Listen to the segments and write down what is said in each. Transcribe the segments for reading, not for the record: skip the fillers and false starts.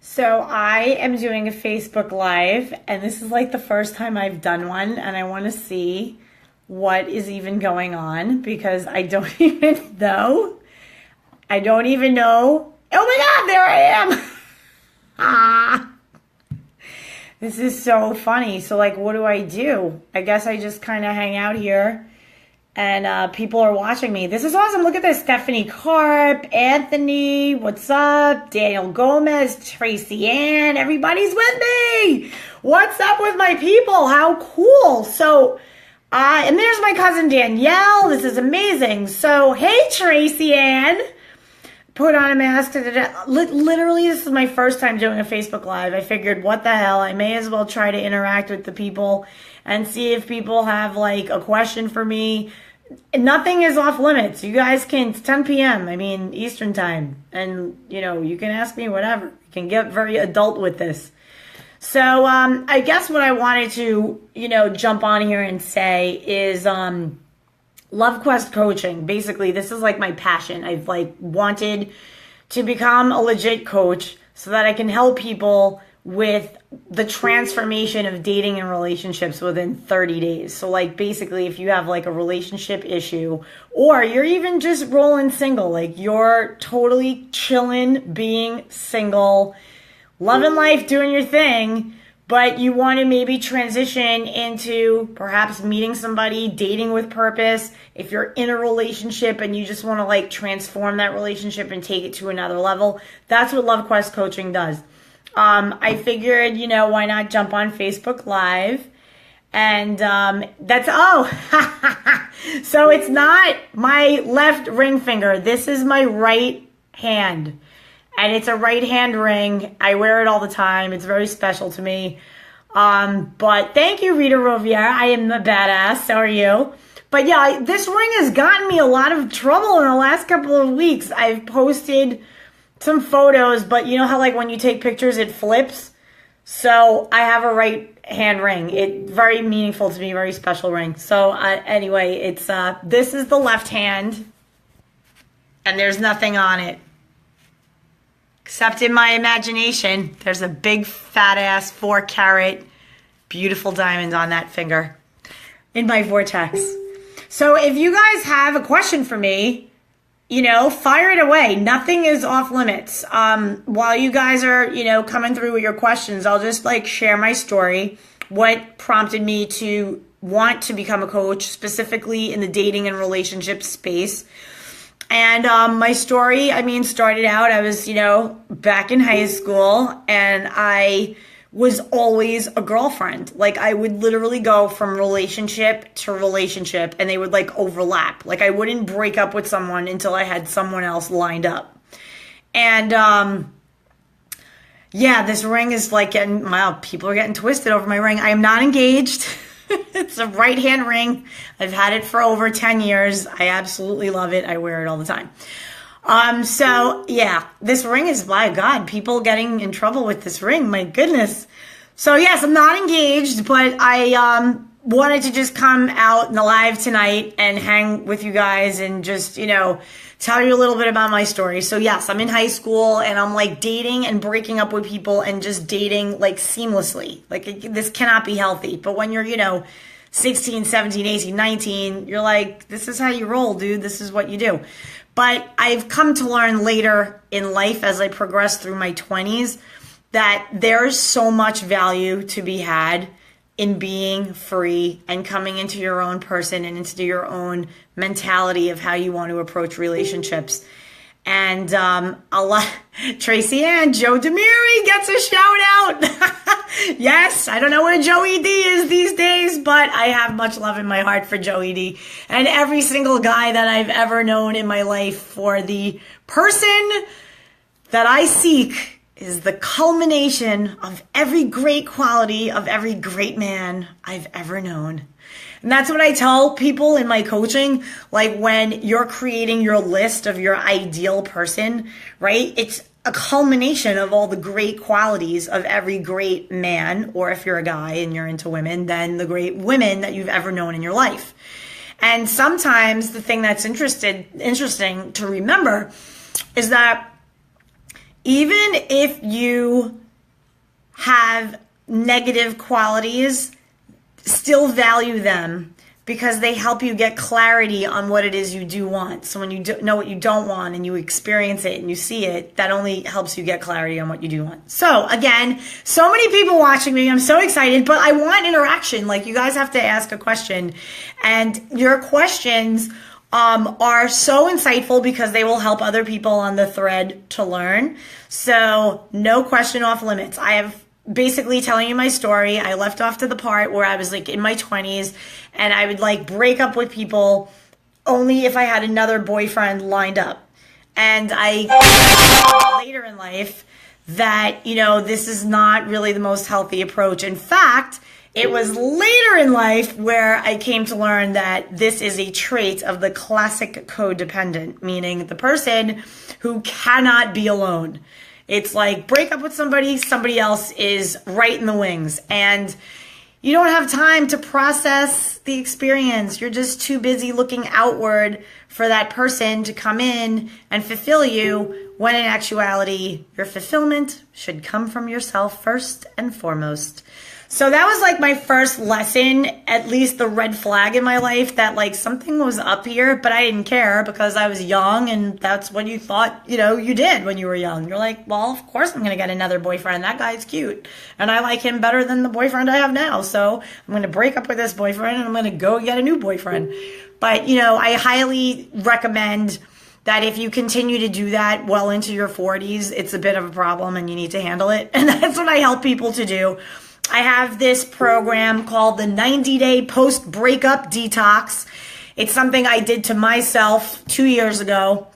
So I am doing a Facebook Live, and this is like the first time I've done one, and I want to see what is even going on because I don't even know. I don't even know. Oh my God, there I am. Ah, this is so funny. So like, what do? I guess I just kind of hang out here and people are watching me. This is awesome. Look at this. Stephanie Karp, Anthony, what's up? Daniel Gomez, Tracy Ann, everybody's with me. What's up with my people? How cool. So, and there's my cousin Danielle. This is amazing. So, hey, Tracy Ann. Put on a mask. Literally, this is my first time doing a Facebook Live. I figured, what the hell? I may as well try to interact with the people and see if people have like a question for me. Nothing is off limits. You guys can, it's 10 p.m. I mean, Eastern time. And, you can ask me whatever. You can get very adult with this. So, I guess what I wanted to, jump on here and say is, Love Quest coaching. Basically, this is like my passion. I've like wanted to become a legit coach so that I can help people with the transformation of dating and relationships within 30 days. So like basically if you have like a relationship issue or you're even just rolling single, like you're totally chilling, being single, loving life, doing your thing, but you want to maybe transition into perhaps meeting somebody, dating with purpose. If you're in a relationship and you just want to like transform that relationship and take it to another level, that's what Love Quest coaching does. I figured, why not jump on Facebook Live? And so it's not my left ring finger. This is my right hand. And it's a right hand ring. I wear it all the time. It's very special to me. But thank you, Rita Roviera. I am the badass. So are you. But yeah, this ring has gotten me a lot of trouble in the last couple of weeks. I've posted some photos, but you know how like when you take pictures, it flips? So I have a right hand ring. It's very meaningful to me, very special ring. So anyway, it's this is the left hand, and there's nothing on it. Except in my imagination, there's a big fat ass 4-carat beautiful diamond on that finger in my vortex. So if you guys have a question for me, fire it away. Nothing is off limits. While you guys are, coming through with your questions, I'll just like share my story, what prompted me to want to become a coach, specifically in the dating and relationship space. And my story, started out, I was, back in high school, and I was always a girlfriend. Like, I would literally go from relationship to relationship, and they would, like, overlap. Like, I wouldn't break up with someone until I had someone else lined up. And, this ring is, like, people are getting twisted over my ring. I am not engaged. It's a right-hand ring. I've had it for over 10 years. I absolutely love it. I wear it all the time. This ring is, my God, people getting in trouble with this ring. My goodness. So yes, I'm not engaged, but I wanted to just come out in the live tonight and hang with you guys and just, tell you a little bit about my story. So yes, I'm in high school and I'm like dating and breaking up with people and just dating like seamlessly. Like this cannot be healthy. But when you're, 16, 17, 18, 19, you're like, this is how you roll, dude. This is what you do. But I've come to learn later in life as I progress through my 20s that there's so much value to be had in being free and coming into your own person and into your own mentality of how you want to approach relationships. And Tracy Ann, Joe Demiri gets a shout out. Yes, I don't know where Joey D is these days, but I have much love in my heart for Joey D and every single guy that I've ever known in my life. For the person that I seek is the culmination of every great quality of every great man I've ever known. And that's what I tell people in my coaching. Like when you're creating your list of your ideal person, right? It's a culmination of all the great qualities of every great man, or if you're a guy and you're into women, then the great women that you've ever known in your life. And sometimes the thing that's interesting to remember is that even if you have negative qualities, still value them, because they help you get clarity on what it is you do want. So when you know what you don't want and you experience it and you see it, that only helps you get clarity on what you do want. So again, so many people watching me. I'm so excited, but I want interaction. Like, you guys have to ask a question, and your questions are so insightful because they will help other people on the thread to learn. So no question off limits. I have basically telling you my story. I left off to the part where I was like in my 20s, and I would like break up with people only if I had another boyfriend lined up. And I later in life that, you know, this is not really the most healthy approach. In fact, it was later in life where I came to learn that this is a trait of the classic codependent, meaning the person who cannot be alone. It's like break up with somebody, somebody else is right in the wings, and you don't have time to process the experience. You're just too busy looking outward for that person to come in and fulfill you, when in actuality, your fulfillment should come from yourself first and foremost. So that was like my first lesson, at least the red flag in my life, that like something was up here, but I didn't care because I was young, and that's what you thought, you know, you did when you were young. You're like, well, of course I'm going to get another boyfriend. That guy's cute, and I like him better than the boyfriend I have now. So I'm going to break up with this boyfriend, and I'm going to go get a new boyfriend. But, you know, I highly recommend that if you continue to do that well into your 40s, it's a bit of a problem and you need to handle it. And that's what I help people to do. I have this program called the 90-Day Post-Breakup Detox. It's something I did to myself 2 years ago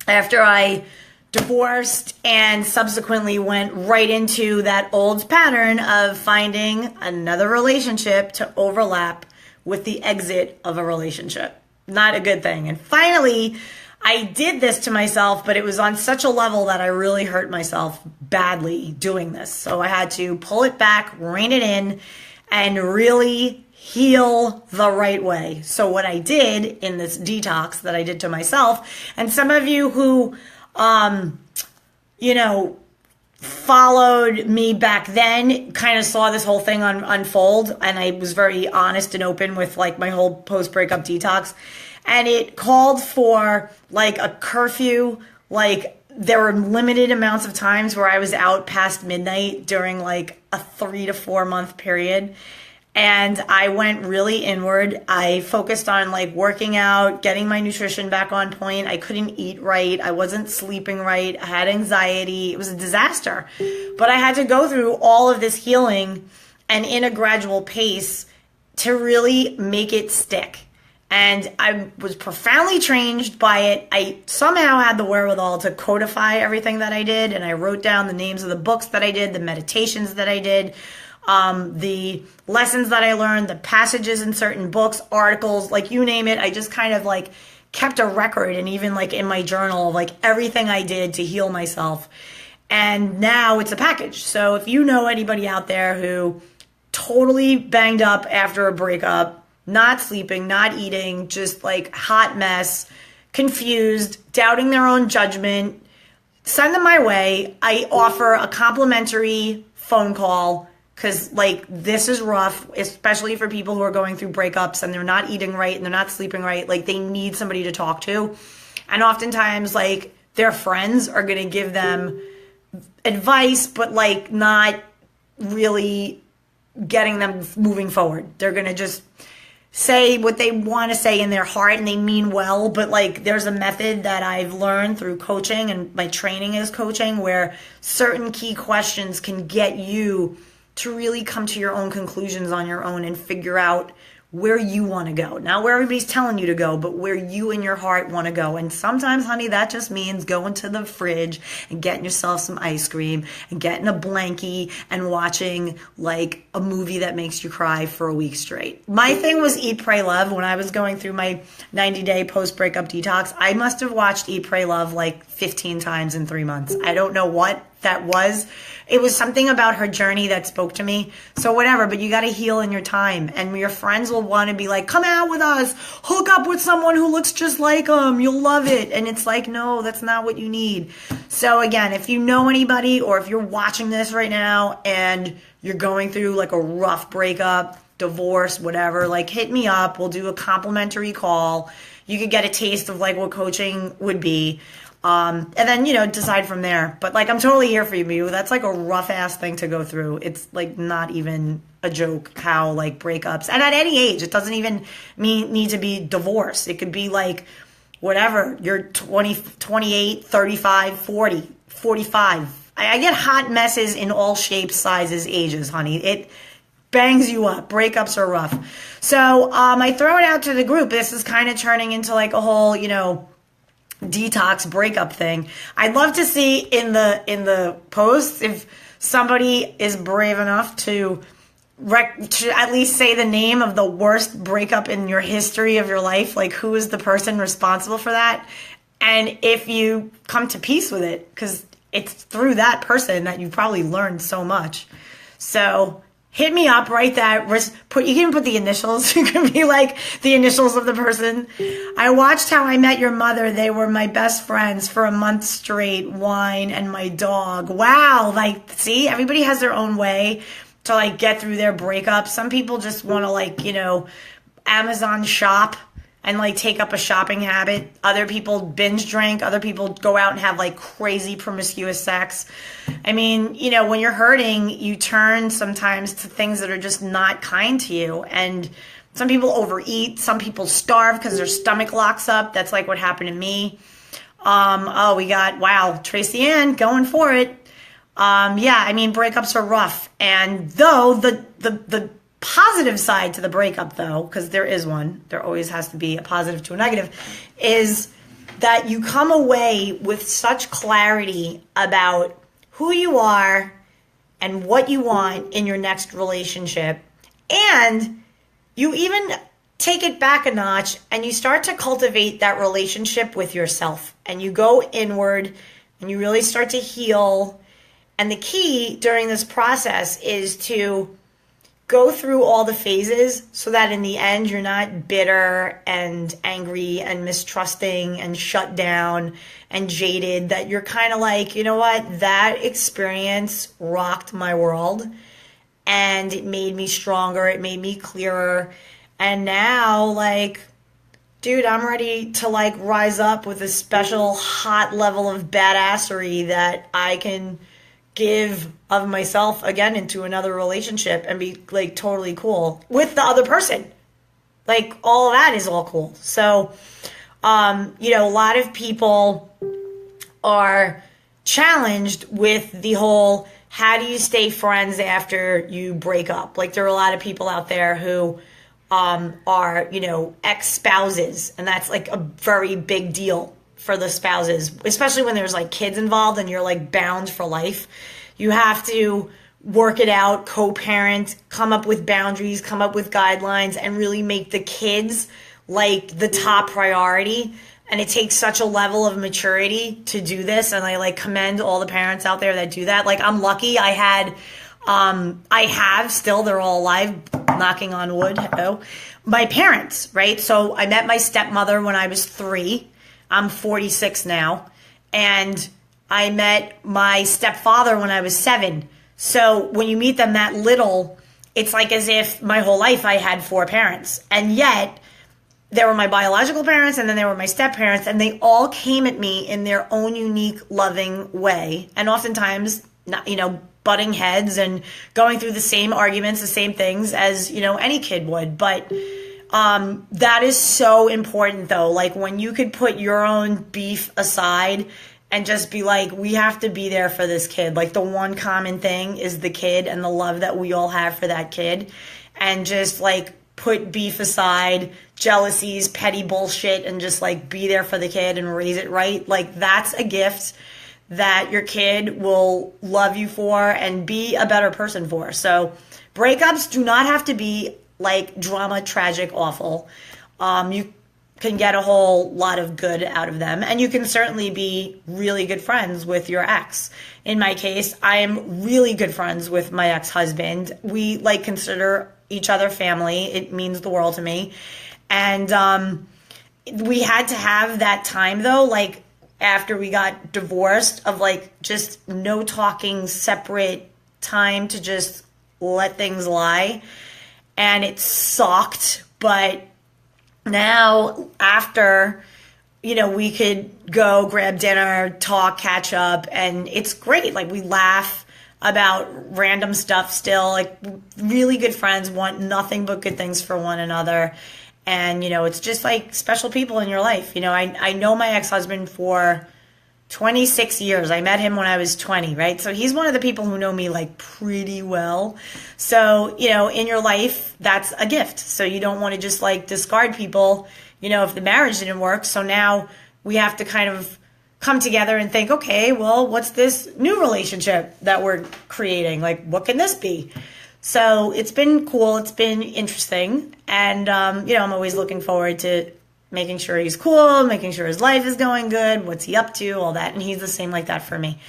after I divorced and subsequently went right into that old pattern of finding another relationship to overlap with the exit of a relationship. Not a good thing. And finally, I did this to myself, but it was on such a level that I really hurt myself badly doing this. So I had to pull it back, rein it in, and really heal the right way. So what I did in this detox that I did to myself, and some of you who, you know, followed me back then kind of saw this whole thing unfold, and I was very honest and open with like my whole post-breakup detox. And it called for like a curfew. Like there were limited amounts of times where I was out past midnight during like a 3 to 4 month period. And I went really inward. I focused on like working out, getting my nutrition back on point. I couldn't eat right. I wasn't sleeping right. I had anxiety. It was a disaster. But I had to go through all of this healing and in a gradual pace to really make it stick. And I was profoundly changed by it. I somehow had the wherewithal to codify everything that I did. And I wrote down the names of the books that I did, the meditations that I did, the lessons that I learned, the passages in certain books, articles, like you name it. I just kind of like kept a record, and even like in my journal of like everything I did to heal myself. And now it's a package. So if you know anybody out there who totally banged up after a breakup, not sleeping, not eating, just like hot mess, confused, doubting their own judgment, send them my way. I offer a complimentary phone call because like this is rough, especially for people who are going through breakups and they're not eating right and they're not sleeping right. Like they need somebody to talk to. And oftentimes like their friends are going to give them advice, but like not really getting them moving forward. They're going to just say what they want to say in their heart, and they mean well, but like there's a method that I've learned through coaching, and my training is coaching, where certain key questions can get you to really come to your own conclusions on your own and figure out where you want to go. Not where everybody's telling you to go, but where you in your heart want to go. And sometimes, honey, that just means going to the fridge and getting yourself some ice cream and getting a blankie and watching like a movie that makes you cry for a week straight. My thing was Eat, Pray, Love. When I was going through my 90-day post-breakup detox, I must have watched Eat, Pray, Love like 15 times in 3 months. I don't know what that was. it was something about her journey that spoke to me. So whatever, but you got to heal in your time. And your friends will want to be like, come out with us, hook up with someone who looks just like them. You'll love it. And it's like, no, that's not what you need. So again, if you know anybody, or if you're watching this right now and you're going through like a rough breakup, divorce, whatever, like hit me up. We'll do a complimentary call. You could get a taste of like what coaching would be. And then, decide from there. But like, I'm totally here for you. That's like a rough ass thing to go through. It's like not even a joke how like breakups, and at any age, it doesn't even need to be divorce. It could be like whatever, you're 20, 28, 35, 40, 45. I get hot messes in all shapes, sizes, ages, honey. It bangs you up. Breakups are rough. So, I throw it out to the group. This is kind of turning into like a whole, detox breakup thing. I'd love to see in the posts if somebody is brave enough to at least say the name of the worst breakup in your history of your life. Like, who is the person responsible for that? And if you come to peace with it, because it's through that person that you probably learned so much. So hit me up, write that. You can even put the initials. You can be like the initials of the person. I watched How I Met Your Mother. They were my best friends for a month straight. Wine and my dog. Wow. Like, see, everybody has their own way to like get through their breakup. Some people just want to like, Amazon shop and like take up a shopping habit. Other people binge drink. Other people go out and have like crazy promiscuous sex. I mean, when you're hurting, you turn sometimes to things that are just not kind to you. And some people overeat. Some people starve because their stomach locks up. That's like what happened to me. We got, Tracy Ann going for it. Breakups are rough. And though the positive side to the breakup, though, because there is one, there always has to be a positive to a negative, is that you come away with such clarity about who you are and what you want in your next relationship. And you even take it back a notch and you start to cultivate that relationship with yourself. And you go inward and you really start to heal. And the key during this process is to go through all the phases so that in the end you're not bitter and angry and mistrusting and shut down and jaded, that you're kind of like, you know what, that experience rocked my world and it made me stronger, it made me clearer, and now like, dude, I'm ready to like rise up with a special hot level of badassery that I can give of myself again into another relationship and be like totally cool with the other person. Like, all of that is all cool. So, a lot of people are challenged with the whole, how do you stay friends after you break up? Like, there are a lot of people out there who are, ex-spouses, and that's like a very big deal for the spouses, especially when there's like kids involved and you're like bound for life. You have to work it out, co-parent, come up with boundaries, come up with guidelines, and really make the kids like the top priority. And it takes such a level of maturity to do this. And I like commend all the parents out there that do that. Like, I'm lucky I have still, they're all alive, knocking on wood, my parents, right? So I met my stepmother when I was 3. I'm 46 now, and I met my stepfather when I was 7. So when you meet them that little, it's like as if my whole life I had 4 parents. And yet, there were my biological parents, and then there were my step-parents, and they all came at me in their own unique, loving way. And oftentimes, butting heads and going through the same arguments, the same things as, any kid would. But that is so important, though. Like, when you could put your own beef aside and just be like, we have to be there for this kid. Like, the one common thing is the kid and the love that we all have for that kid. And just, like, put beef aside, jealousies, petty bullshit, and just, like, be there for the kid and raise it right. Like, that's a gift that your kid will love you for and be a better person for. So breakups do not have to be like drama, tragic, awful. You can get a whole lot of good out of them. And you can certainly be really good friends with your ex. In my case, I am really good friends with my ex-husband. We like consider each other family. It means the world to me. And we had to have that time though, like after we got divorced, of like just no talking, separate time to just let things lie. And it sucked, but now after, we could go grab dinner, talk, catch up, and it's great. Like we laugh about random stuff still, like really good friends, want nothing but good things for one another. And, it's just like special people in your life. I know my ex-husband for 26 years. I met him when I was 20, right? So he's one of the people who know me like pretty well. So, in your life, that's a gift. So you don't want to just like discard people, if the marriage didn't work. So now we have to kind of come together and think, okay, well, what's this new relationship that we're creating? Like, what can this be? So it's been cool. It's been interesting. And, I'm always looking forward to making sure he's cool, making sure his life is going good, what's he up to, all that. And he's the same like that for me.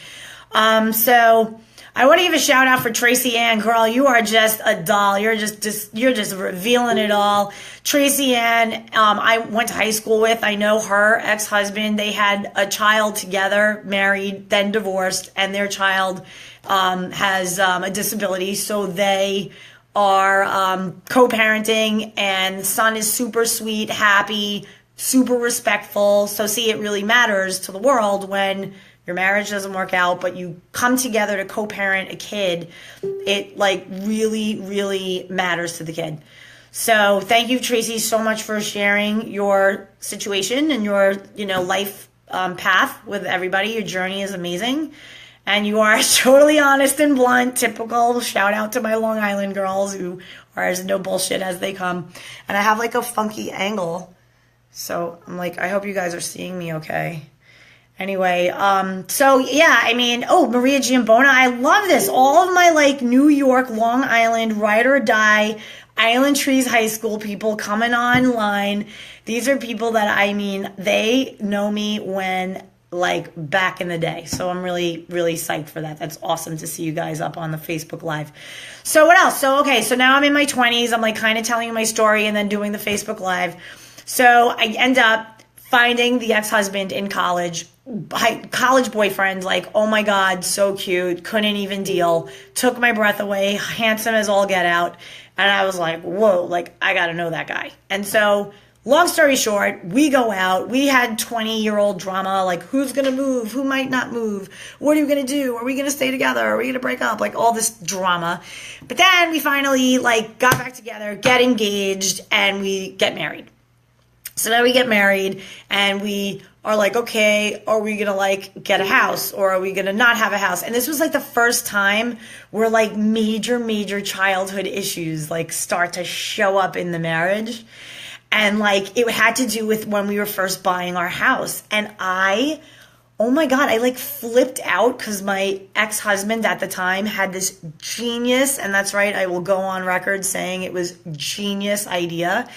So I want to give a shout out for Tracy Ann. Girl, you are just a doll. You're just revealing it all. Tracy Ann, I went to high school with. I know her ex-husband. They had a child together, married, then divorced, and their child has a disability. So they are co-parenting, and the son is super sweet, happy, super respectful. So see, it really matters to the world when your marriage doesn't work out, but you come together to co-parent a kid. It like really, really matters to the kid. So thank you, Tracy, so much for sharing your situation and your, life path with everybody. Your journey is amazing. And you are totally honest and blunt, typical. Shout out to my Long Island girls who are as no bullshit as they come. And I have like a funky angle. So I'm like, I hope you guys are seeing me okay. Anyway, so yeah, Maria Giambona, I love this. All of my like New York, Long Island, ride or die, Island Trees High School people coming online. These are people that, they know me when like back in the day. So I'm really, really psyched for that. That's awesome to see you guys up on the Facebook Live. So what else? So now I'm in my 20s. I'm like kind of telling you my story and then doing the Facebook Live. So I end up finding the ex-husband in college, college boyfriend, like, oh my God, so cute, couldn't even deal, took my breath away, handsome as all get out. And I was like, whoa, like I got to know that guy. And so long story short, we go out. We had 20-year-old drama, like who's going to move, who might not move, what are we going to do, are we going to stay together, are we going to break up, like all this drama. But then we finally like got back together, get engaged, and we get married. So now we get married and we are like, okay, are we going to like get a house or are we going to not have a house? And this was like the first time where like major childhood issues like start to show up in the marriage. And like it had to do with when we were first buying our house. And oh my God, I like flipped out because my ex-husband at the time had this genius, and that's right, I will go on record saying it was genius idea.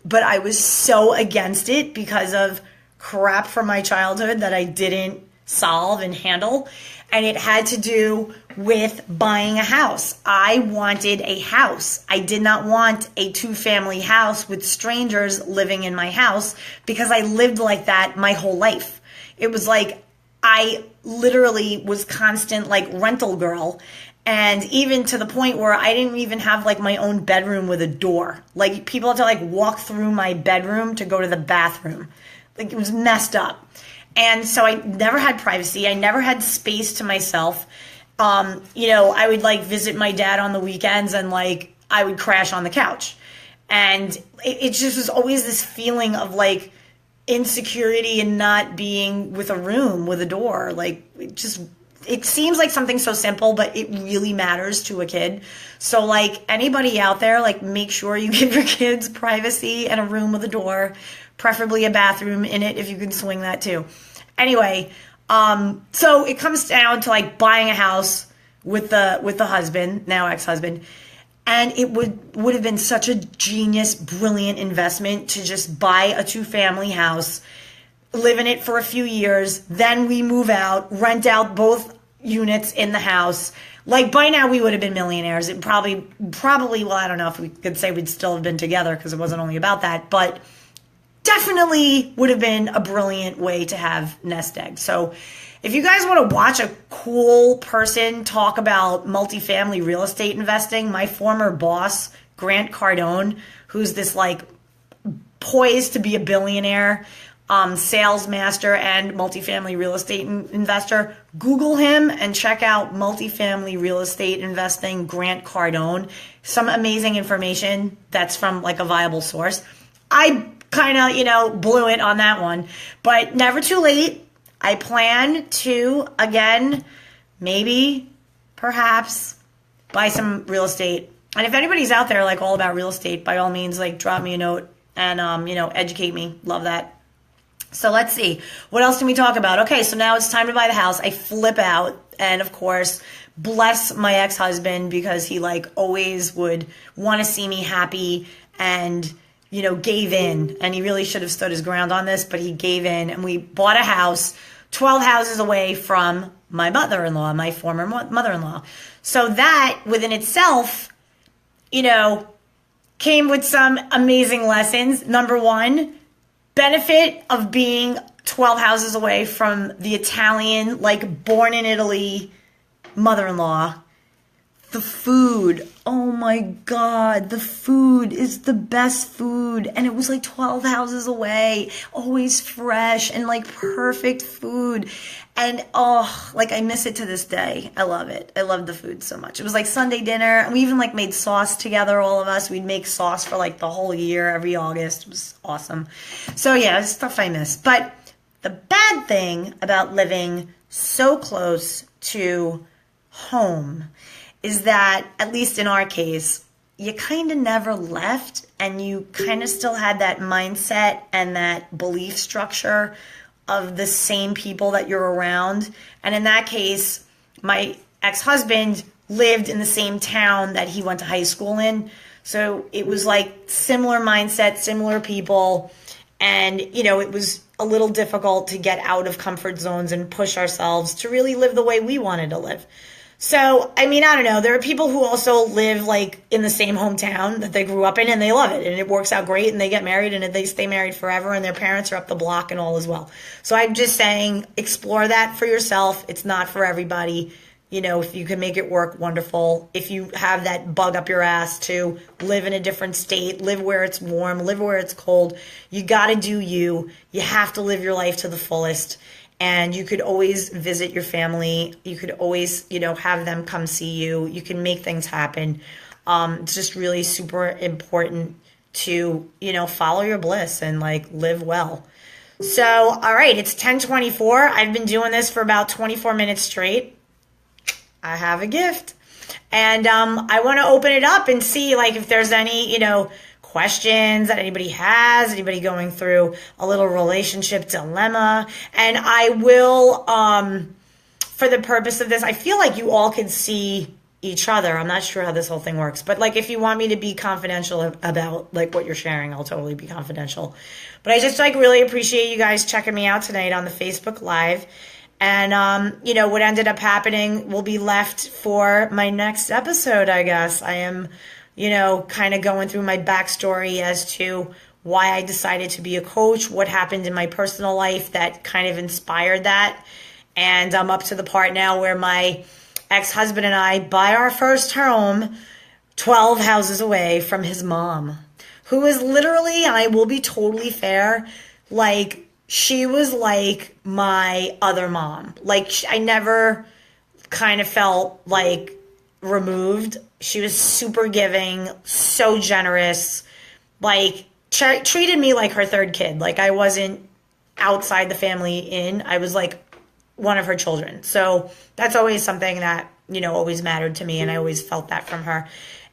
But I was so against it because of crap from my childhood that I didn't solve and handle. And it had to do with buying a house. I wanted a house. I did not want a 2-family house with strangers living in my house because I lived like that my whole life. It was like I literally was constant like rental girl. And even to the point where I didn't even have like my own bedroom with a door. Like people had to like walk through my bedroom to go to the bathroom. Like it was messed up. And so I never had privacy. I never had space to myself. I would like visit my dad on the weekends and like I would crash on the couch. And it just was always this feeling of like insecurity and not being with a room with a door. Like it seems like something so simple, but it really matters to a kid. So like anybody out there, like make sure you give your kids privacy and a room with a door, preferably a bathroom in it if you can swing that too. Anyway, so it comes down to like buying a house with the husband, now ex-husband. And it would have been such a genius, brilliant investment to just buy a 2-family house, live in it for a few years, then we move out, rent out both units in the house. Like, by now we would have been millionaires. It probably, well, I don't know if we could say we'd still have been together because it wasn't only about that, but definitely would have been a brilliant way to have nest egg. So if you guys want to watch a cool person talk about multifamily real estate investing, my former boss, Grant Cardone, who's this like poised to be a billionaire, sales master and multifamily real estate investor, Google him and check out multifamily real estate investing, Grant Cardone. Some amazing information that's from like a viable source. I kind of, blew it on that one, but never too late. I plan to, again, maybe, perhaps, buy some real estate. And if anybody's out there, like, all about real estate, by all means, like, drop me a note and, educate me. Love that. So let's see. What else can we talk about? Okay, so now it's time to buy the house. I flip out. And, of course, bless my ex-husband because he, like, always would want to see me happy and gave in, and he really should have stood his ground on this, but he gave in, and we bought a house 12 houses away from my mother-in-law, my former mother-in-law. So that within itself, came with some amazing lessons. Number one, benefit of being 12 houses away from the Italian, like born in Italy mother-in-law. The food, oh my God, the food is the best food. And it was like 12 houses away, always fresh and like perfect food. And I miss it to this day. I love it. I love the food so much. It was like Sunday dinner. And we even like made sauce together, all of us. We'd make sauce for like the whole year, every August. It was awesome. So yeah, it's stuff I miss. But the bad thing about living so close to home is that, at least in our case, you kind of never left and you kind of still had that mindset and that belief structure of the same people that you're around. And in that case, my ex-husband lived in the same town that he went to high school in. So it was like similar mindset, similar people. And, it was a little difficult to get out of comfort zones and push ourselves to really live the way we wanted to live. So, I don't know. There are people who also live like in the same hometown that they grew up in and they love it and it works out great and they get married and they stay married forever and their parents are up the block and all as well. So I'm just saying, explore that for yourself. It's not for everybody. If you can make it work, wonderful. If you have that bug up your ass to live in a different state, live where it's warm, live where it's cold, you got to do you. You have to live your life to the fullest. And you could always visit your family. You could always, have them come see you. You can make things happen. It's just really super important to, follow your bliss and like live well. So, all right, it's 10:24. I've been doing this for about 24 minutes straight. I have a gift. And I want to open it up and see like if there's any, questions that anybody has, anybody going through a little relationship dilemma. And I will, for the purpose of this, I feel like you all can see each other. I'm not sure how this whole thing works, but like if you want me to be confidential about like what you're sharing, I'll totally be confidential. But I just like really appreciate you guys checking me out tonight on the Facebook Live. And, what ended up happening will be left for my next episode, I guess. I am kind of going through my backstory as to why I decided to be a coach, what happened in my personal life that kind of inspired that. And I'm up to the part now where my ex-husband and I buy our first home 12 houses away from his mom, who is literally, and I will be totally fair, like she was like my other mom. Like I never kind of felt like removed. She was super giving, so generous, like treated me like her third kid. Like I wasn't outside the family in. I was like one of her children. So that's always something that, always mattered to me. And I always felt that from her.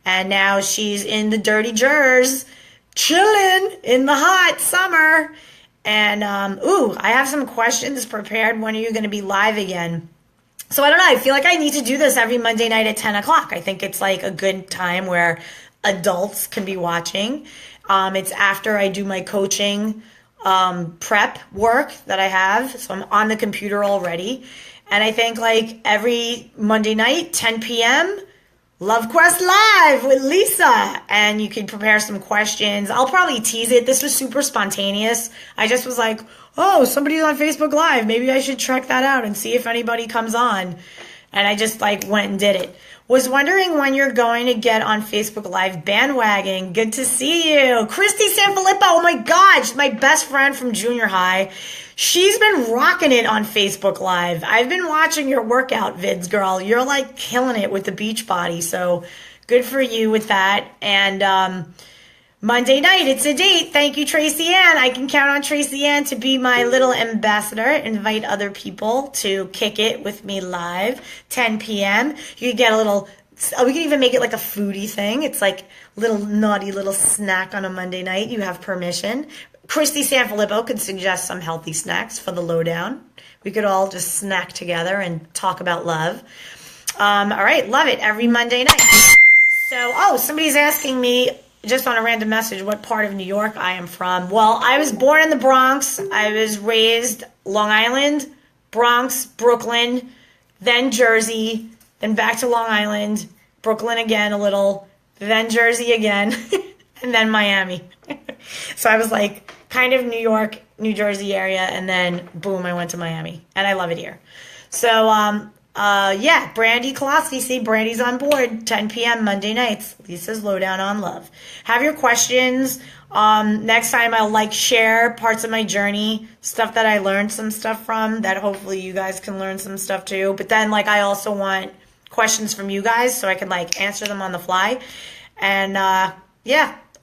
And now she's in the dirty Jers, chilling in the hot summer. And, I have some questions prepared. When are you going to be live again? So I don't know. I feel like I need to do this every Monday night at 10 o'clock. I think it's like a good time where adults can be watching. It's after I do my coaching prep work that I have. So I'm on the computer already. And I think like every Monday night, 10 p.m., Love Quest Live with Lisa. And you can prepare some questions. I'll probably tease it. This was super spontaneous. I just was like, oh, somebody's on Facebook Live. Maybe I should check that out and see if anybody comes on. And I just like went and did it. Was wondering when you're going to get on Facebook Live bandwagon. Good to see you. Christy Sanfilippo. Oh my God. She's my best friend from junior high. She's been rocking it on Facebook Live. I've been watching your workout vids, girl. You're like killing it with the beach body. So good for you with that. And Monday night, it's a date. Thank you, Tracy Ann. I can count on Tracy Ann to be my little ambassador. Invite other people to kick it with me live, 10 p.m. You can get a little, we can even make it like a foodie thing. It's like little naughty little snack on a Monday night. You have permission. Christy Sanfilippo could suggest some healthy snacks for the lowdown. We could all just snack together and talk about love. All right, love it. Every Monday night. So, somebody's asking me, just on a random message, what part of New York I am from. Well, I was born in the Bronx. I was raised Long Island, Bronx, Brooklyn, then Jersey, then back to Long Island, Brooklyn again a little, then Jersey again, and then Miami. So I was like kind of New York, New Jersey area, and then boom, I went to Miami. And I love it here. So, Brandy Kolosky, see, Brandy's on board, 10 p.m. Monday nights. Lisa's Lowdown on Love. Have your questions. Next time I'll share parts of my journey, stuff that I learned some stuff from that hopefully you guys can learn some stuff too. But then I also want questions from you guys so I can answer them on the fly. And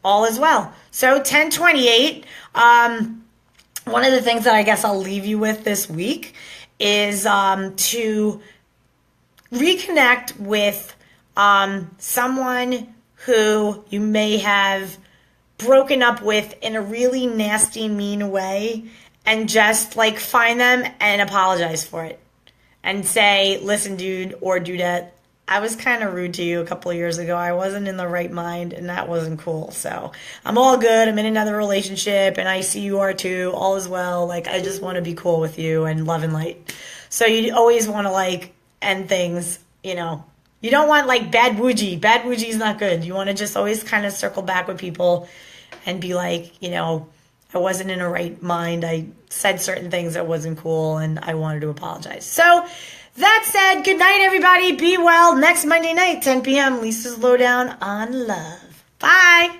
all is well. So 1028, one of the things that I guess I'll leave you with this week is to reconnect with someone who you may have broken up with in a really nasty, mean way, and just find them and apologize for it and say, listen, dude or dudette, I was kind of rude to you a couple of years ago. I wasn't in the right mind, and that wasn't cool. So I'm all good. I'm in another relationship, and I see you are too. All is well. I just want to be cool with you and love and light. So you always want to end things, You don't want bad wooji. Bad wooji is not good. You want to just always kind of circle back with people and be I wasn't in a right mind. I said certain things that wasn't cool, and I wanted to apologize. So that said, good night, everybody. Be well. Next Monday night, 10 p.m., Lisa's Lowdown on Love. Bye.